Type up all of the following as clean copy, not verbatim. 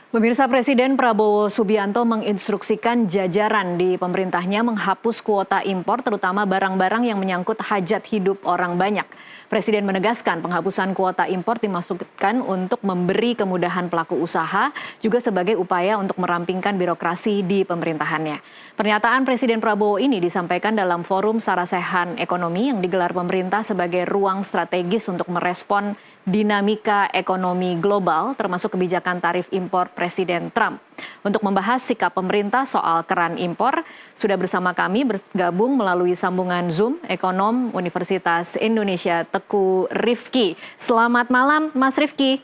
Pemirsa, Presiden Prabowo Subianto menginstruksikan jajaran di pemerintahnya menghapus kuota impor terutama barang-barang yang menyangkut hajat hidup orang banyak. Presiden menegaskan penghapusan kuota impor dimaksudkan untuk memberi kemudahan pelaku usaha juga sebagai upaya untuk merampingkan birokrasi di pemerintahannya. Pernyataan Presiden Prabowo ini disampaikan dalam forum Sarasehan Ekonomi yang digelar pemerintah sebagai ruang strategis untuk merespon dinamika ekonomi global termasuk kebijakan tarif impor Presiden Trump. Untuk membahas sikap pemerintah soal keran impor, sudah bersama kami bergabung melalui sambungan Zoom ekonom Universitas Indonesia Teguh Rifki. Selamat malam Mas Rifki.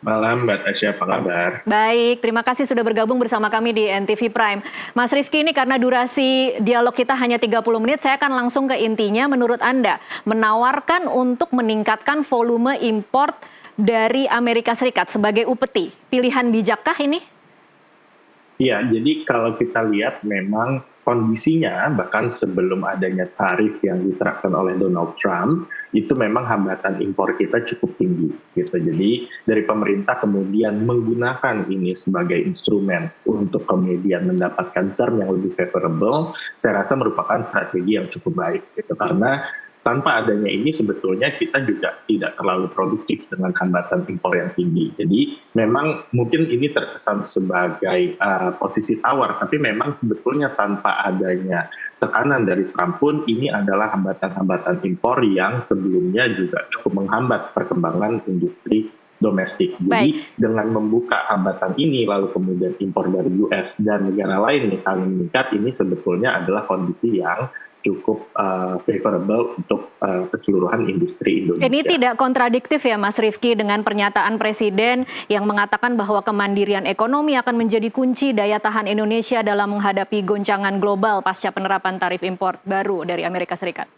Malam Mbak Tasya, apa kabar? Baik, terima kasih sudah bergabung bersama kami di NTV Prime. Mas Rifki, ini karena durasi dialog kita hanya 30 menit, saya akan langsung ke intinya. Menurut Anda, menawarkan untuk meningkatkan volume impor dari Amerika Serikat sebagai upeti, pilihan bijakkah ini? Iya, jadi kalau kita lihat memang kondisinya bahkan sebelum adanya tarif yang diterapkan oleh Donald Trump, itu memang hambatan impor kita cukup tinggi gitu. Jadi dari pemerintah kemudian menggunakan ini sebagai instrumen untuk kemudian mendapatkan term yang lebih favorable, saya rasa merupakan strategi yang cukup baik gitu. Karena tanpa adanya ini sebetulnya kita juga tidak terlalu produktif dengan hambatan impor yang tinggi. Jadi memang mungkin ini terkesan sebagai posisi tawar, tapi memang sebetulnya tanpa adanya tekanan dari Trump pun ini adalah hambatan-hambatan impor yang sebelumnya juga cukup menghambat perkembangan industri domestik. Jadi dengan membuka hambatan ini lalu kemudian impor dari US dan negara lain misalnya meningkat, ini sebetulnya adalah kondisi yang cukup favorable untuk keseluruhan industri Indonesia. Ini tidak kontradiktif ya Mas Rifki dengan pernyataan Presiden yang mengatakan bahwa kemandirian ekonomi akan menjadi kunci daya tahan Indonesia dalam menghadapi goncangan global pasca penerapan tarif impor baru dari Amerika Serikat?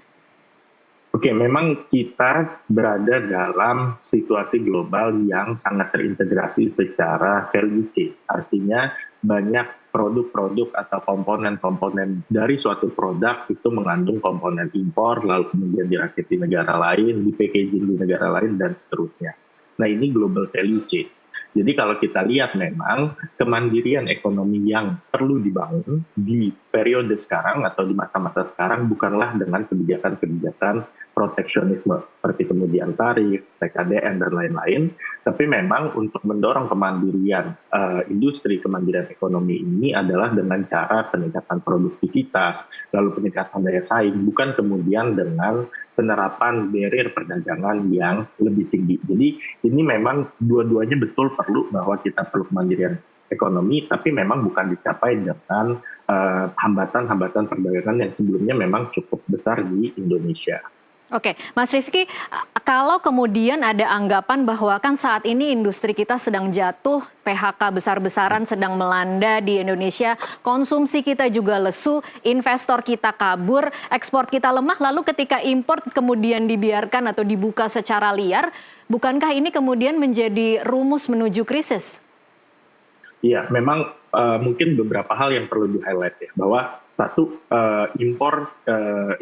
Oke, memang kita berada dalam situasi global yang sangat terintegrasi secara value chain. Artinya banyak produk-produk atau komponen-komponen dari suatu produk itu mengandung komponen impor, lalu kemudian dirakit di negara lain, di packaging di negara lain, dan seterusnya. Nah, ini global value chain. Jadi kalau kita lihat memang kemandirian ekonomi yang perlu dibangun di periode sekarang atau di masa-masa sekarang bukanlah dengan kebijakan-kebijakan proteksionisme seperti kemudian tarif, TKDN, dan lain-lain, tapi memang untuk mendorong kemandirian industri, kemandirian ekonomi ini adalah dengan cara peningkatan produktivitas, lalu peningkatan daya saing, bukan kemudian dengan penerapan barrier perdagangan yang lebih tinggi. Jadi ini memang dua-duanya betul perlu bahwa kita perlu kemandirian ekonomi, tapi memang bukan dicapai dengan hambatan-hambatan perdagangan yang sebelumnya memang cukup besar di Indonesia. Oke, Mas Rifki, kalau kemudian ada anggapan bahwa kan saat ini industri kita sedang jatuh, PHK besar-besaran sedang melanda di Indonesia, konsumsi kita juga lesu, investor kita kabur, ekspor kita lemah, lalu ketika impor kemudian dibiarkan atau dibuka secara liar, bukankah ini kemudian menjadi rumus menuju krisis? Iya, memang mungkin beberapa hal yang perlu di-highlight ya, bahwa satu, impor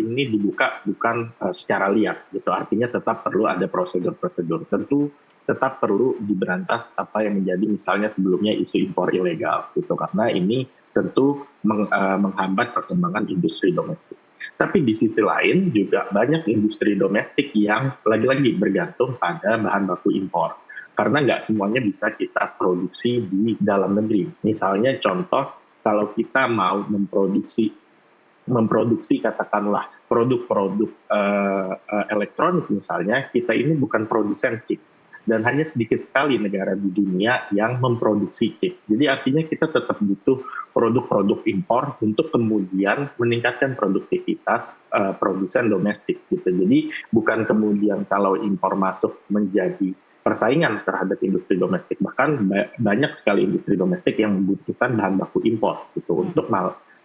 ini dibuka bukan secara liar, gitu. Artinya tetap perlu ada prosedur-prosedur. Tentu tetap perlu diberantas apa yang menjadi misalnya sebelumnya isu impor ilegal, gitu. Karena ini tentu menghambat perkembangan industri domestik. Tapi di sisi lain juga banyak industri domestik yang lagi-lagi bergantung pada bahan baku impor. Karena nggak semuanya bisa kita produksi di dalam negeri. Misalnya contoh, kalau kita mau memproduksi katakanlah produk-produk elektronik misalnya, kita ini bukan produsen chip. Dan hanya sedikit sekali negara di dunia yang memproduksi chip. Jadi artinya kita tetap butuh produk-produk impor untuk kemudian meningkatkan produktivitas produsen domestik. Gitu. Jadi bukan kemudian kalau impor masuk menjadi persaingan terhadap industri domestik, bahkan banyak sekali industri domestik yang membutuhkan bahan baku impor gitu untuk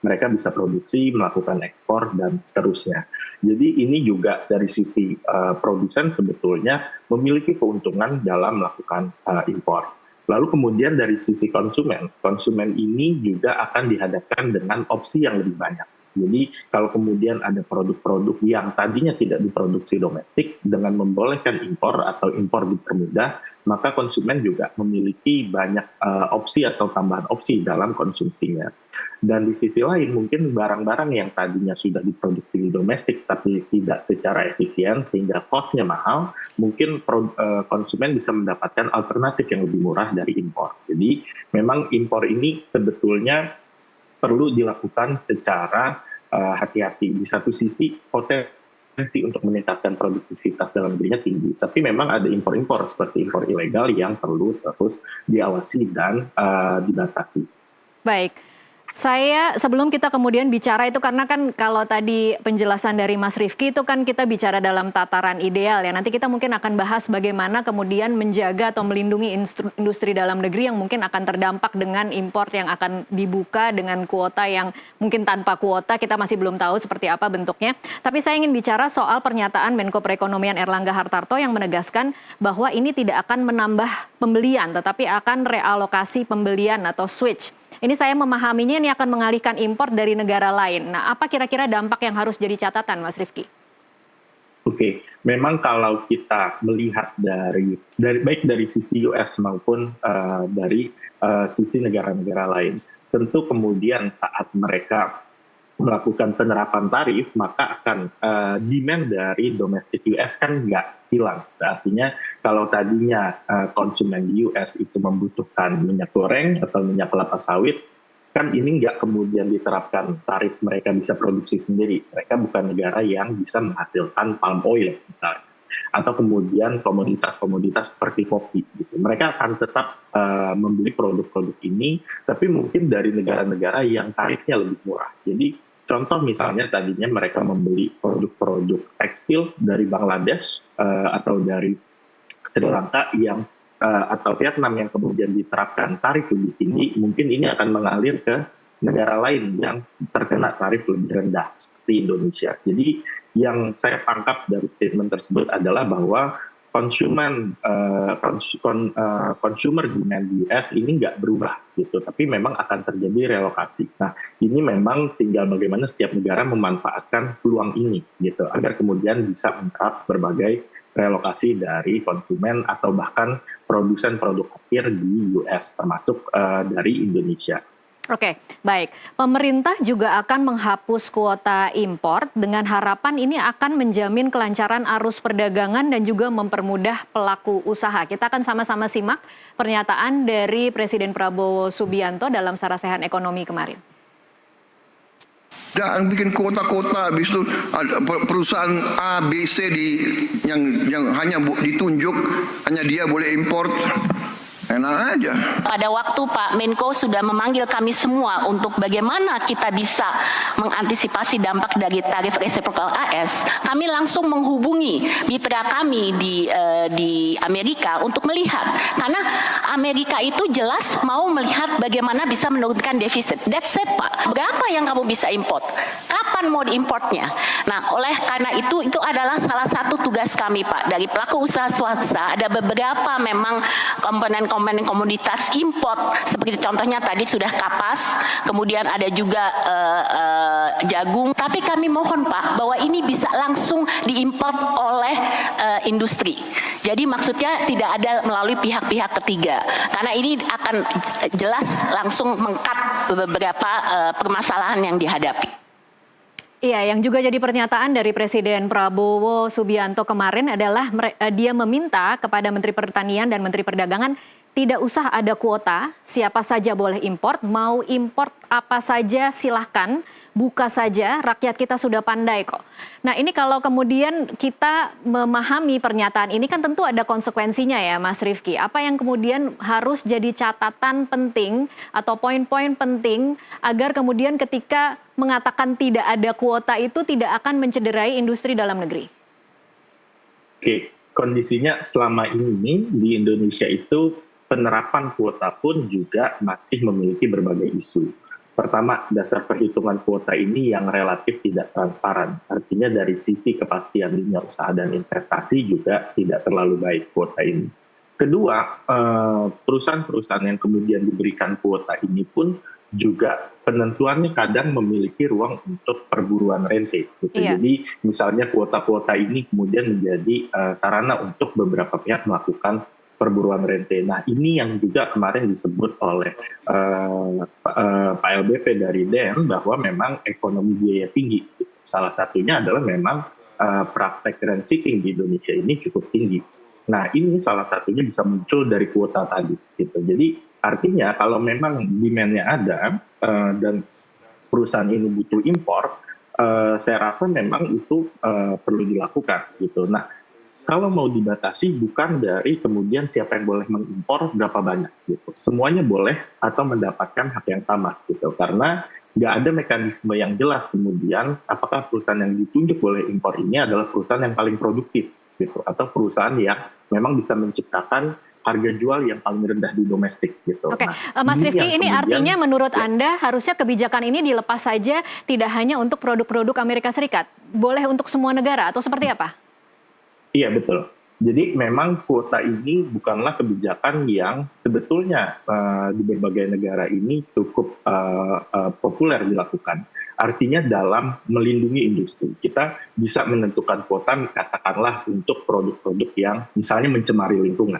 mereka bisa produksi, melakukan ekspor dan seterusnya. Jadi ini juga dari sisi produsen sebetulnya memiliki keuntungan dalam melakukan impor. Lalu kemudian dari sisi konsumen ini juga akan dihadapkan dengan opsi yang lebih banyak. Jadi kalau kemudian ada produk-produk yang tadinya tidak diproduksi domestik, dengan membolehkan impor atau impor dipermudah, maka konsumen juga memiliki banyak opsi atau tambahan opsi dalam konsumsinya. Dan di sisi lain mungkin barang-barang yang tadinya sudah diproduksi di domestik tapi tidak secara efisien sehingga cost-nya mahal, mungkin konsumen bisa mendapatkan alternatif yang lebih murah dari impor. Jadi memang impor ini sebetulnya perlu dilakukan secara hati-hati. Di satu sisi potensi untuk meningkatkan produktivitas dalam negerinya tinggi, tapi memang ada impor-impor seperti impor ilegal yang perlu terus diawasi dan dibatasi. Baik. Saya sebelum kita kemudian bicara itu karena kan kalau tadi penjelasan dari Mas Rifki itu kan kita bicara dalam tataran ideal ya. Nanti kita mungkin akan bahas bagaimana kemudian menjaga atau melindungi industri dalam negeri yang mungkin akan terdampak dengan impor yang akan dibuka dengan kuota yang mungkin tanpa kuota, kita masih belum tahu seperti apa bentuknya. Tapi saya ingin bicara soal pernyataan Menko Perekonomian Erlangga Hartarto yang menegaskan bahwa ini tidak akan menambah pembelian tetapi akan realokasi pembelian atau switch. Ini saya memahaminya ini akan mengalihkan impor dari negara lain. Nah, apa kira-kira dampak yang harus jadi catatan, Mas Rifki? Oke, memang kalau kita melihat dari baik dari sisi US maupun dari sisi negara-negara lain, tentu kemudian saat mereka melakukan penerapan tarif, maka akan demand dari domestik US kan nggak hilang. Artinya kalau tadinya konsumen di US itu membutuhkan minyak goreng atau minyak kelapa sawit, kan ini nggak kemudian diterapkan tarif, mereka bisa produksi sendiri. Mereka bukan negara yang bisa menghasilkan palm oil misalnya. Atau kemudian komoditas-komoditas seperti kopi. Gitu. Mereka akan tetap membeli produk-produk ini, tapi mungkin dari negara-negara yang tarifnya lebih murah. Jadi contoh misalnya tadinya mereka membeli produk-produk tekstil dari Bangladesh atau dari Sri Lanka yang atau Vietnam yang kemudian diterapkan tarif lebih tinggi, mungkin ini akan mengalir ke negara lain yang terkena tarif lebih rendah seperti Indonesia. Jadi yang saya tangkap dari statement tersebut adalah bahwa consumer demand di US ini nggak berubah gitu, tapi memang akan terjadi relokasi. Nah, ini memang tinggal bagaimana setiap negara memanfaatkan peluang ini gitu, agar kemudian bisa menyerap berbagai relokasi dari konsumen atau bahkan produsen produk akhir di US termasuk dari Indonesia. Oke, baik. Pemerintah juga akan menghapus kuota impor dengan harapan ini akan menjamin kelancaran arus perdagangan dan juga mempermudah pelaku usaha. Kita akan sama-sama simak pernyataan dari Presiden Prabowo Subianto dalam Sarasehan Ekonomi kemarin. Jangan bikin kota-kota, habis itu ada perusahaan A, B, C yang hanya ditunjuk, hanya dia boleh import. Enak aja. Pada waktu Pak Menko sudah memanggil kami semua untuk bagaimana kita bisa mengantisipasi dampak dari tarif resiprokal AS, kami langsung menghubungi mitra kami di Amerika untuk melihat. Karena Amerika itu jelas mau melihat bagaimana bisa menurunkan defisit. That's it, Pak. Berapa yang kamu bisa import? Kapan mau diimportnya? Nah, oleh karena itu adalah salah satu tugas kami, Pak. Dari pelaku usaha swasta, ada beberapa memang komponen komoditas import, seperti contohnya tadi sudah kapas, kemudian ada juga jagung. Tapi kami mohon Pak, bahwa ini bisa langsung diimport oleh industri. Jadi maksudnya tidak ada melalui pihak-pihak ketiga. Karena ini akan jelas langsung meng-cut beberapa permasalahan yang dihadapi. Iya, yang juga jadi pernyataan dari Presiden Prabowo Subianto kemarin adalah dia meminta kepada Menteri Pertanian dan Menteri Perdagangan tidak usah ada kuota, siapa saja boleh import, mau import apa saja silahkan, buka saja, rakyat kita sudah pandai kok. Nah ini kalau kemudian kita memahami pernyataan ini kan tentu ada konsekuensinya ya Mas Rifki. Apa yang kemudian harus jadi catatan penting atau poin-poin penting agar kemudian ketika mengatakan tidak ada kuota itu tidak akan mencederai industri dalam negeri? Oke, kondisinya selama ini di Indonesia itu penerapan kuota pun juga masih memiliki berbagai isu. Pertama, dasar perhitungan kuota ini yang relatif tidak transparan. Artinya dari sisi kepastian dunia usaha dan investasi juga tidak terlalu baik kuota ini. Kedua, perusahaan-perusahaan yang kemudian diberikan kuota ini pun juga penentuannya kadang memiliki ruang untuk perburuan rente. Gitu. Iya. Jadi misalnya kuota-kuota ini kemudian menjadi sarana untuk beberapa pihak melakukan perburuan rente. Nah ini yang juga kemarin disebut oleh Pak LBP dari DEN bahwa memang ekonomi biaya tinggi. Salah satunya adalah memang praktek rent seeking di Indonesia ini cukup tinggi. Nah ini salah satunya bisa muncul dari kuota tadi. Gitu. Jadi artinya kalau memang demand-nya ada dan perusahaan ini butuh impor, saya rasa memang itu perlu dilakukan. Gitu. Nah kalau mau dibatasi bukan dari kemudian siapa yang boleh mengimpor berapa banyak. Gitu. Semuanya boleh atau mendapatkan hak yang sama. Gitu. Karena nggak ada mekanisme yang jelas kemudian apakah perusahaan yang ditunjuk boleh impor ini adalah perusahaan yang paling produktif gitu atau perusahaan yang memang bisa menciptakan harga jual yang paling rendah di domestik gitu. Oke, Nah, Mas Rifki, ini kemudian, artinya menurut ya, Anda harusnya kebijakan ini dilepas saja tidak hanya untuk produk-produk Amerika Serikat, boleh untuk semua negara atau seperti apa? Iya betul. Jadi memang kuota ini bukanlah kebijakan yang sebetulnya di berbagai negara ini cukup populer dilakukan. Artinya dalam melindungi industri, kita bisa menentukan kuota katakanlah untuk produk-produk yang misalnya mencemari lingkungan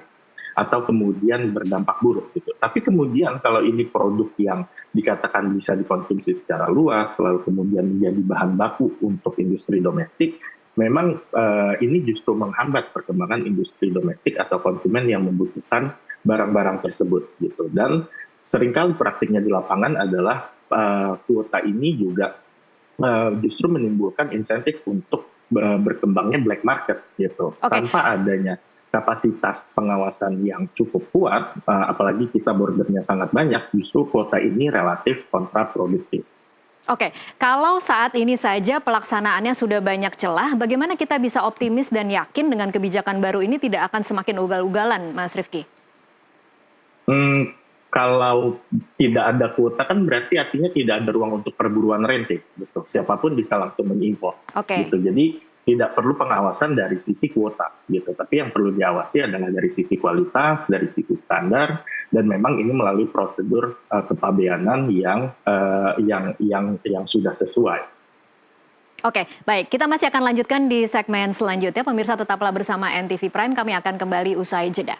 atau kemudian berdampak buruk gitu. Tapi kemudian kalau ini produk yang dikatakan bisa dikonsumsi secara luas, lalu kemudian menjadi bahan baku untuk industri domestik, memang ini justru menghambat perkembangan industri domestik atau konsumen yang membutuhkan barang-barang tersebut gitu. Dan seringkali praktiknya di lapangan adalah kuota ini juga justru menimbulkan insentif untuk berkembangnya black market gitu. Tanpa adanya kapasitas pengawasan yang cukup kuat, apalagi kita bordernya sangat banyak, justru kuota ini relatif kontraproduktif. Oke, kalau saat ini saja pelaksanaannya sudah banyak celah, bagaimana kita bisa optimis dan yakin dengan kebijakan baru ini tidak akan semakin ugal-ugalan, Mas Rifki? Kalau tidak ada kuota kan berarti artinya tidak ada ruang untuk perburuan rente, gitu. Siapapun bisa langsung mengimpor. Gitu. Jadi tidak perlu pengawasan dari sisi kuota, gitu. Tapi yang perlu diawasi adalah dari sisi kualitas, dari sisi standar, dan memang ini melalui prosedur kepabeanan yang sudah sesuai. Oke, baik. Kita masih akan lanjutkan di segmen selanjutnya. Pemirsa tetaplah bersama NTV Prime. Kami akan kembali usai jeda.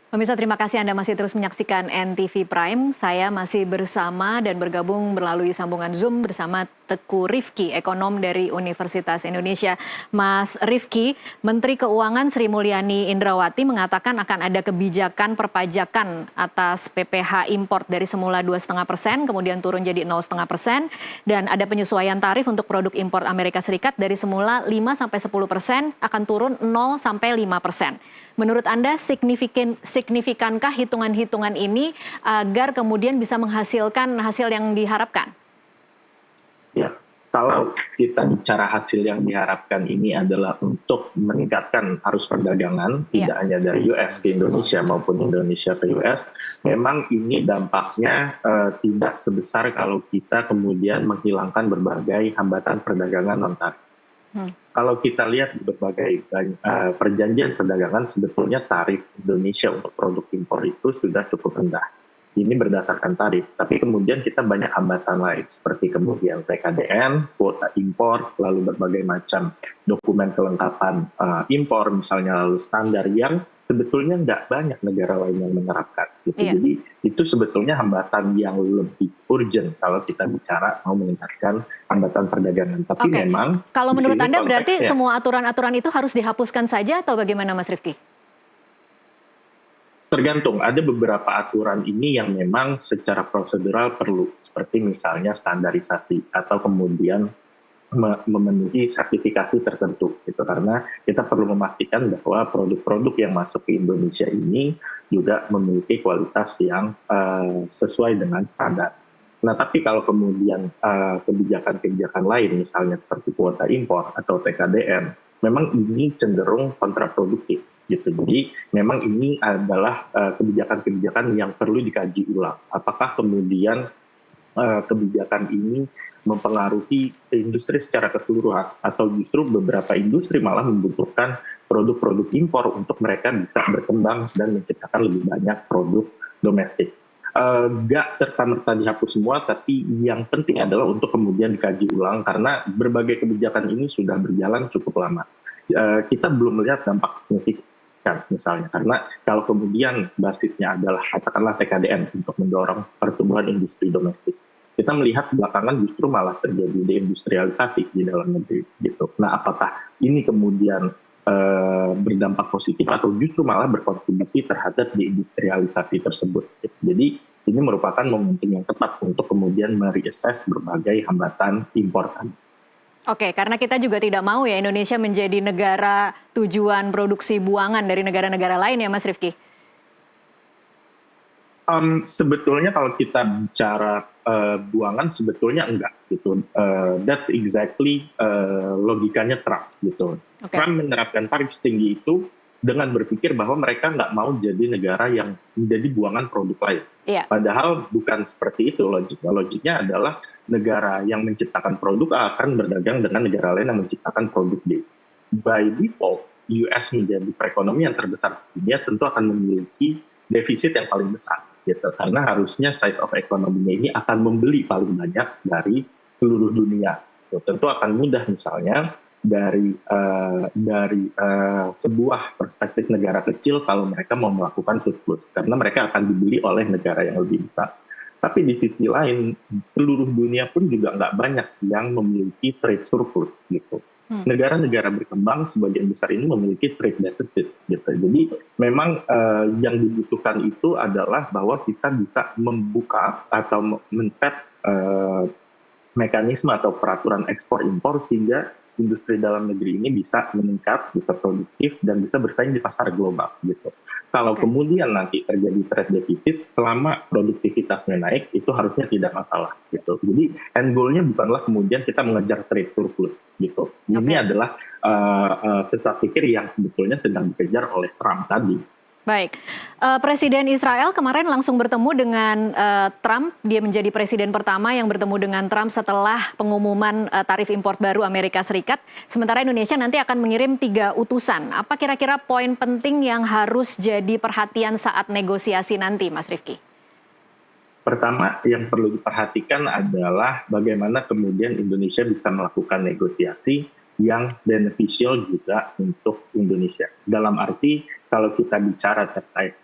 Pemirsa, terima kasih Anda masih terus menyaksikan NTV Prime. Saya masih bersama dan bergabung melalui sambungan Zoom bersama Teguh Rifki, ekonom dari Universitas Indonesia. Mas Rifki, Menteri Keuangan Sri Mulyani Indrawati mengatakan akan ada kebijakan perpajakan atas PPh import dari semula 2,5%, kemudian turun jadi 0,5%, dan ada penyesuaian tarif untuk produk impor Amerika Serikat dari semula 5-10% akan turun 0-5%. Menurut Anda signifikankah hitungan-hitungan ini agar kemudian bisa menghasilkan hasil yang diharapkan? Ya, kalau kita bicara hasil yang diharapkan ini adalah untuk meningkatkan arus perdagangan, tidak hanya dari US ke Indonesia maupun Indonesia ke US, memang ini dampaknya tidak sebesar kalau kita kemudian menghilangkan berbagai hambatan perdagangan non-tarif. Kalau kita lihat di berbagai perjanjian perdagangan, sebetulnya tarif Indonesia untuk produk impor itu sudah cukup rendah. Ini berdasarkan tarif, tapi kemudian kita banyak hambatan lain, seperti kemudian TKDN, kuota impor, lalu berbagai macam dokumen kelengkapan impor, misalnya lalu standar yang sebetulnya nggak banyak negara lain yang menerapkan. Gitu. Jadi itu sebetulnya hambatan yang lebih urgent kalau kita bicara mau meningkatkan hambatan perdagangan. Tapi memang kalau menurut Anda berarti semua aturan-aturan itu harus dihapuskan saja atau bagaimana, Mas Rifki? Tergantung, ada beberapa aturan ini yang memang secara prosedural perlu, seperti misalnya standarisasi atau kemudian memenuhi sertifikasi tertentu, gitu. Karena kita perlu memastikan bahwa produk-produk yang masuk ke Indonesia ini juga memiliki kualitas yang sesuai dengan standar. Nah, tapi kalau kemudian kebijakan-kebijakan lain, misalnya seperti kuota impor atau TKDN, memang ini cenderung kontraproduktif. Gitu. Jadi memang ini adalah kebijakan-kebijakan yang perlu dikaji ulang. Apakah kemudian kebijakan ini mempengaruhi industri secara keseluruhan atau justru beberapa industri malah membutuhkan produk-produk impor untuk mereka bisa berkembang dan menciptakan lebih banyak produk domestik. nggak serta-merta dihapus semua, tapi yang penting adalah untuk kemudian dikaji ulang karena berbagai kebijakan ini sudah berjalan cukup lama. Kita belum melihat dampak signifikan misalnya, karena kalau kemudian basisnya adalah katakanlah TKDN untuk mendorong pertumbuhan industri domestik, kita melihat belakangan justru malah terjadi deindustrialisasi di dalam negeri gitu. Nah, apakah ini kemudian berdampak positif atau justru malah berkontribusi terhadap deindustrialisasi tersebut. Jadi ini merupakan momentum yang tepat untuk kemudian mereassess berbagai hambatan impor tadi. Oke, karena kita juga tidak mau ya Indonesia menjadi negara tujuan produksi buangan dari negara-negara lain ya Mas Rifki? Sebetulnya kalau kita bicara buangan sebetulnya enggak gitu. That's exactly logikanya Trump gitu. Okay. Trump menerapkan tarif setinggi itu dengan berpikir bahwa mereka nggak mau jadi negara yang menjadi buangan produk lain. Yeah. Padahal bukan seperti itu logiknya. Logiknya adalah negara yang menciptakan produk A akan berdagang dengan negara lain yang menciptakan produk B. By default, US menjadi perekonomian terbesar di dunia tentu akan memiliki defisit yang paling besar gitu, karena harusnya size of ekonominya ini akan membeli paling banyak dari seluruh dunia. Tentu akan mudah misalnya dari sebuah perspektif negara kecil kalau mereka mau melakukan surplus, karena mereka akan dibeli oleh negara yang lebih besar. Tapi di sisi lain, seluruh dunia pun juga nggak banyak yang memiliki trade surplus gitu. Negara-negara berkembang sebagian besar ini memiliki trade deficit gitu. Jadi memang yang dibutuhkan itu adalah bahwa kita bisa membuka atau men-set mekanisme atau peraturan ekspor impor sehingga industri dalam negeri ini bisa meningkat, bisa produktif dan bisa bersaing di pasar global gitu. Kalau kemudian nanti terjadi trade deficit, selama produktivitasnya naik, itu harusnya tidak masalah gitu. Jadi end goal-nya bukanlah kemudian kita mengejar trade surplus gitu. Ini adalah sesat pikir yang sebetulnya sedang dikejar oleh Trump tadi. Baik, Presiden Israel kemarin langsung bertemu dengan Trump. Dia menjadi presiden pertama yang bertemu dengan Trump setelah pengumuman tarif impor baru Amerika Serikat. Sementara Indonesia nanti akan mengirim 3 utusan. Apa kira-kira poin penting yang harus jadi perhatian saat negosiasi nanti, Mas Rifki? Pertama, yang perlu diperhatikan adalah bagaimana kemudian Indonesia bisa melakukan negosiasi yang beneficial juga untuk Indonesia. Dalam arti, kalau kita bicara terkait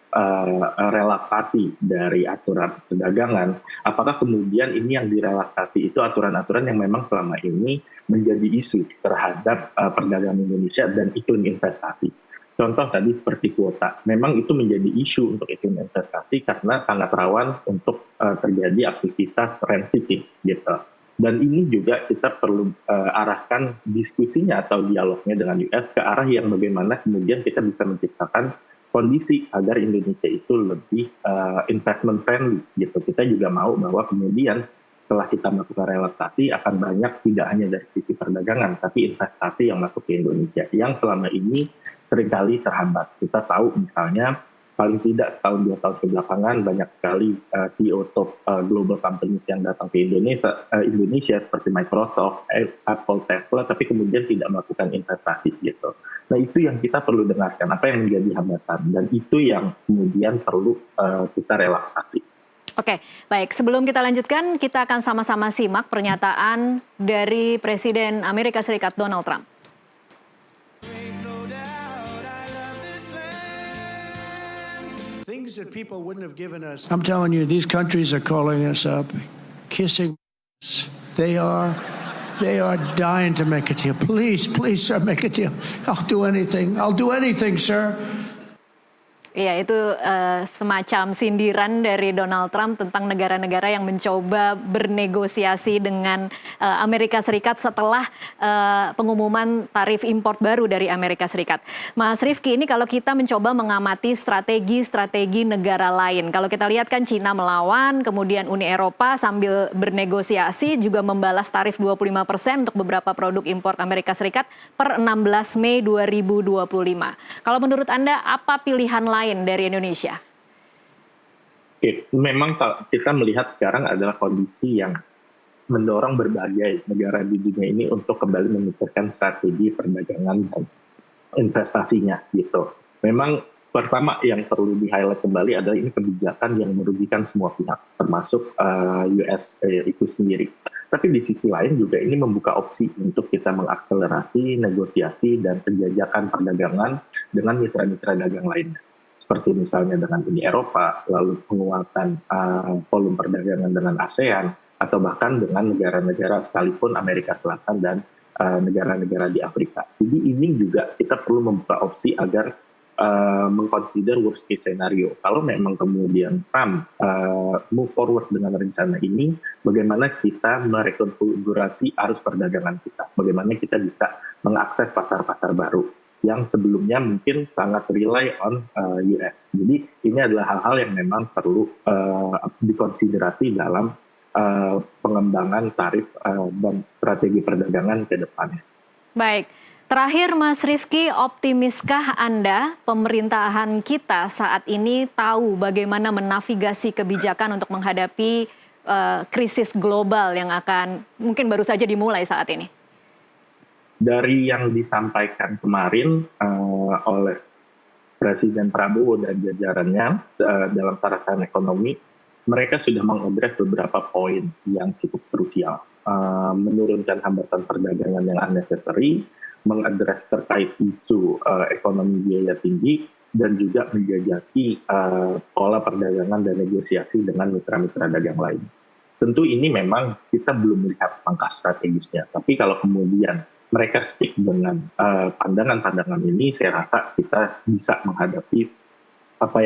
relaksasi dari aturan perdagangan, apakah kemudian ini yang direlaksasi itu aturan-aturan yang memang selama ini menjadi isu terhadap perdagangan Indonesia dan iklim investasi. Contoh tadi seperti kuota, memang itu menjadi isu untuk iklim investasi karena sangat rawan untuk terjadi aktivitas rent seeking gitu. Dan ini juga kita perlu arahkan diskusinya atau dialognya dengan US ke arah yang bagaimana kemudian kita bisa menciptakan kondisi agar Indonesia itu lebih investment friendly gitu. Kita juga mau bahwa kemudian setelah kita melakukan relaksasi akan banyak tidak hanya dari sisi perdagangan tapi investasi yang masuk ke Indonesia yang selama ini seringkali terhambat. Kita tahu misalnya paling tidak setahun 2 tahun kebelakangan banyak sekali CEO top global companies yang datang ke Indonesia seperti Microsoft, Apple, Tesla, tapi kemudian tidak melakukan investasi gitu. Nah itu yang kita perlu dengarkan, apa yang menjadi hambatan, dan itu yang kemudian perlu kita relaksasi. Oke, baik. Sebelum kita lanjutkan, kita akan sama-sama simak pernyataan dari Presiden Amerika Serikat Donald Trump. Things that people wouldn't have given us. I'm telling you, these countries are calling us up, kissing us. They are dying to make a deal. Please, sir, make a deal. I'll do anything, sir. Iya, itu semacam sindiran dari Donald Trump tentang negara-negara yang mencoba bernegosiasi dengan Amerika Serikat setelah pengumuman tarif impor baru dari Amerika Serikat. Mas Rifki, ini kalau kita mencoba mengamati strategi negara lain. Kalau kita lihat kan Cina melawan, kemudian Uni Eropa sambil bernegosiasi juga membalas tarif 25% untuk beberapa produk impor Amerika Serikat per 16 Mei 2025. Kalau menurut Anda, apa pilihan lain dari Indonesia? Memang kita melihat sekarang adalah kondisi yang mendorong berbagai negara di dunia ini untuk kembali memikirkan strategi perdagangan dan investasinya gitu. Memang Pertama yang perlu di-highlight kembali adalah ini kebijakan yang merugikan semua pihak, termasuk US itu sendiri. Tapi di sisi lain juga ini membuka opsi untuk kita mengakselerasi negosiasi dan penjajakan perdagangan dengan mitra-mitra dagang lainnya. Seperti misalnya dengan Uni Eropa, lalu penguatan volume perdagangan dengan ASEAN, atau bahkan dengan negara-negara sekalipun Amerika Selatan dan negara-negara di Afrika. Jadi ini juga kita perlu membuka opsi agar mengconsider worst case scenario. Kalau memang kemudian Trump move forward dengan rencana ini, bagaimana kita merekonfigurasi arus perdagangan kita, bagaimana kita bisa mengakses pasar-pasar baru yang sebelumnya mungkin sangat rely on US. Jadi ini adalah hal-hal yang memang perlu dikonsiderasi dalam pengembangan tarif dan strategi perdagangan ke depannya. Baik. Terakhir Mas Rifki, optimiskah Anda pemerintahan kita saat ini tahu bagaimana menavigasi kebijakan untuk menghadapi krisis global yang akan mungkin baru saja dimulai saat ini? Dari yang disampaikan kemarin oleh Presiden Prabowo dan jajarannya dalam sarasan ekonomi, mereka sudah mengadres beberapa poin yang cukup krusial. Menurunkan hambatan perdagangan yang unnecessary, mengadres terkait isu ekonomi biaya tinggi, dan juga menjajaki pola perdagangan dan negosiasi dengan mitra-mitra dagang lain. Tentu ini memang kita belum melihat langkah strategisnya, tapi kalau kemudian mereka stick dengan pandangan-pandangan ini, saya rasa kita bisa menghadapi apa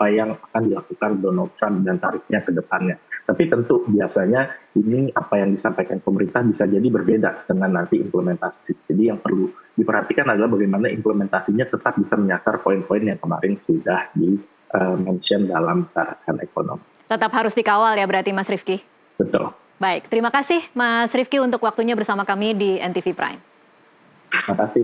yang akan dilakukan Donald Trump dan tarifnya ke depannya. Tapi tentu biasanya ini apa yang disampaikan pemerintah bisa jadi berbeda dengan nanti implementasi. Jadi yang perlu diperhatikan adalah bagaimana implementasinya tetap bisa menyasar poin-poin yang kemarin sudah di-mention dalam sarasan ekonomi. Tetap harus dikawal ya berarti Mas Rifki? Betul. Baik, terima kasih Mas Rifki untuk waktunya bersama kami di NTV Prime. Terima kasih.